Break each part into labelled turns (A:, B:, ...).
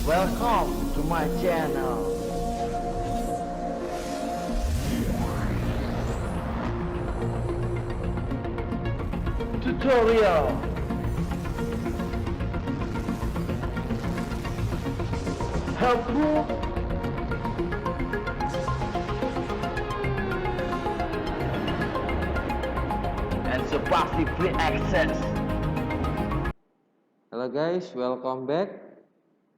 A: Welcome to my channel. Tutorial. Helpful. And pasti free access.
B: Hello guys, welcome back.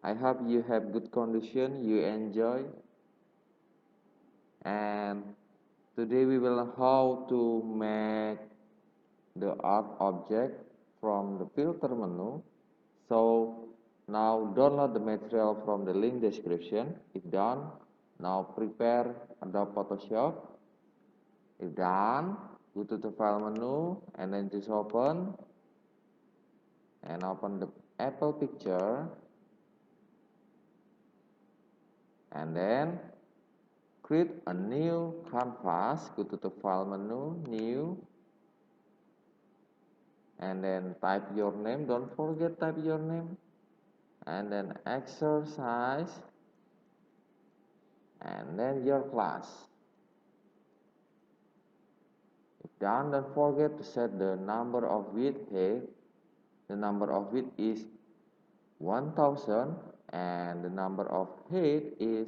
B: I hope you have good condition, you enjoy. And today we will learn how to make the art object from the filter menu. So now download the material from the link description. If done, now prepare Adobe Photoshop. If done, go to the file menu and then just open the Apple picture, and then create a new canvas. Go to the file menu, new, and then type your name. Don't forget type your name, and then exercise, and then your class. If done, don't forget to set the number of width here. The number of width is 1000 and the number of height is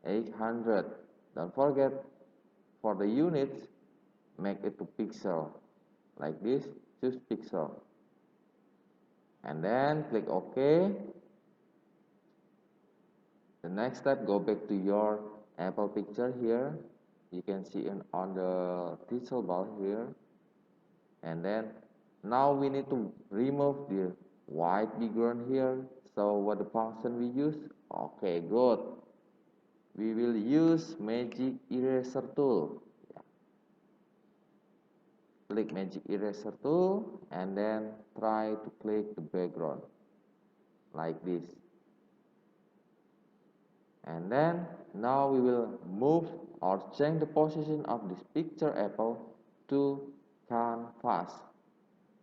B: 800. Don't forget for the units, make it to pixel like this. Choose pixel and then click OK. The next step, go back to your Apple picture here. You can see on the title bar here, and then now we need to remove the white background here. So what the function we use? Okay, good. We will use magic eraser tool. Click magic eraser tool and then try to click the background like this. And then now we will move or change the position of this picture apple to canvas.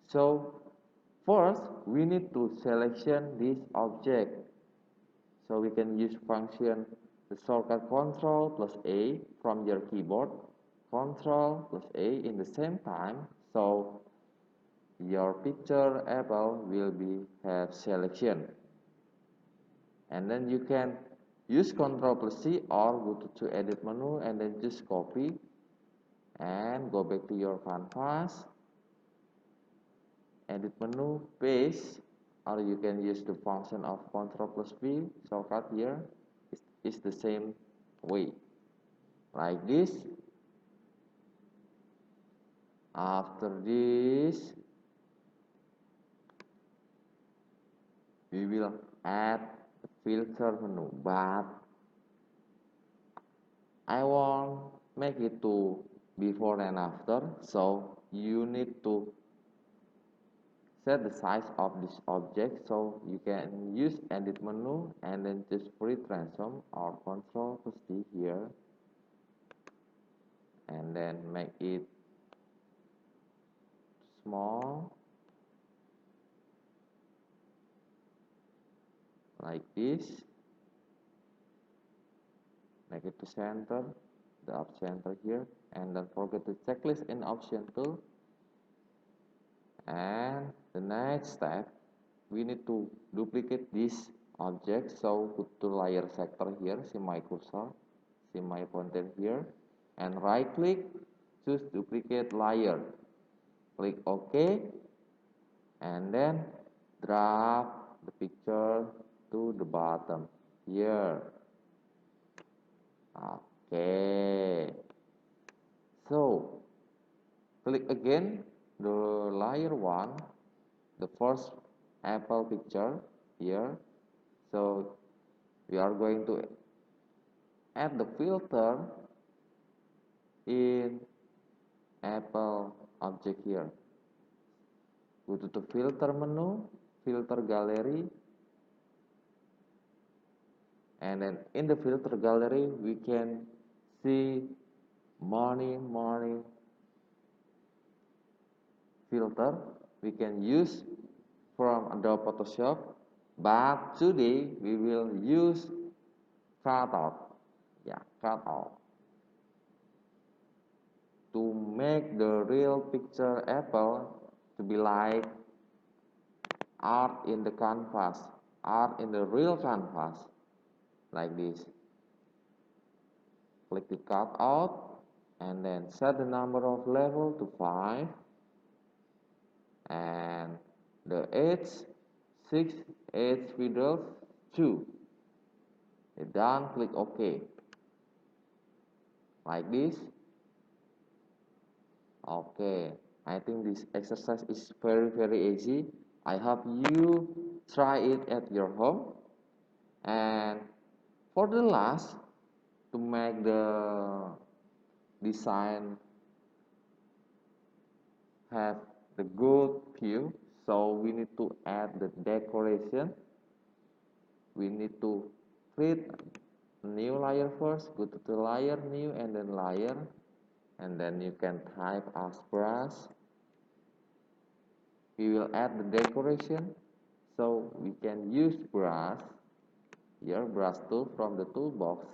B: So first we need to selection this object. So we can use function the shortcut Ctrl plus A from your keyboard, Ctrl plus A in the same time, so your picture apple will be have selection. And then you can use Ctrl plus C or go to edit menu and then just copy and go back to your canvas, edit menu, paste, or you can use the function of Ctrl plus V shortcut here. It's the same way like this. After this we will add the filter menu, but I want make it to before and after, so you need to set the size of this object. So you can use edit menu and then just free transform or Ctrl plus D here and then make it small like this. Make it to center, the up center here, and don't forget the checklist in option tool. And the next step, we need to duplicate this object. So go to layer sector here, see my cursor, see my pointer here, and right click, choose duplicate layer, click OK, and then drag the picture to the bottom here. Okay, so click again the layer 1, the first apple picture here. So we are going to add the filter in apple object here. Go to the filter menu, filter gallery, and then in the filter gallery we can see many filter we can use from Adobe Photoshop. but today we will use cutout. Yeah, cutout to make the real picture apple to be like art in the canvas, art in the real canvas, like this. Click the cutout and then set the number of level to 5 and the edge 6, edge width 2. Done, click OK. Like this. Okay, I think this exercise is very easy. I hope you try it at your home. And for the last, to make the design have the good view, so we need to add the decoration. We need to create a new layer first. Go to the layer, new, and then layer, and then you can type as brush. We will add the decoration, so we can use brush here, brush tool from the toolbox.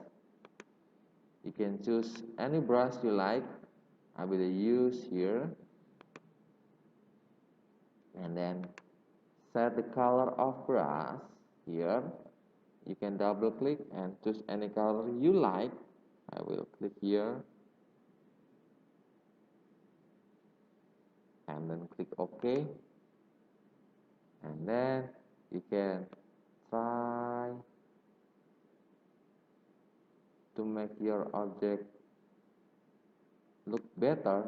B: You can choose any brush you like. I will use here, and then set the color of brush here. You can double click and choose any color you like. I will click here and then click OK, and then you can try to make your object look better.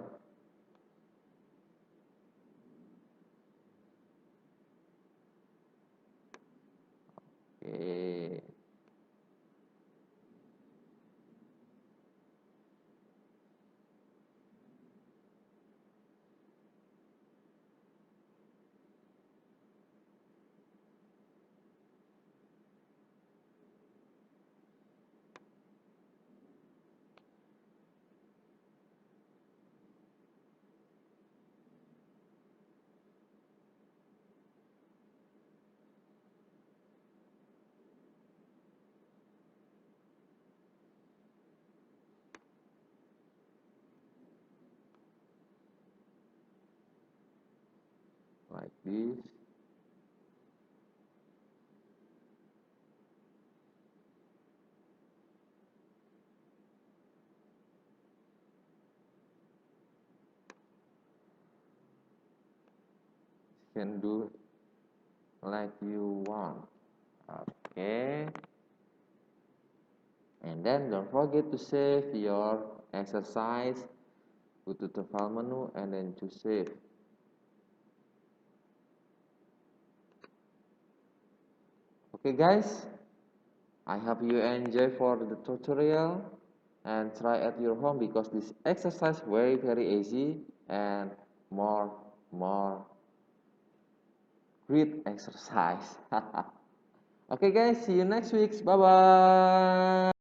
B: Okay. Like this. You can do like you want. Okay, and then don't forget to save your exercise. Go to the file menu and then choose save. Okay guys, I hope you enjoy for the tutorial and try at your home, because this exercise very easy and more great exercise. Okay guys, see you next week. Bye bye.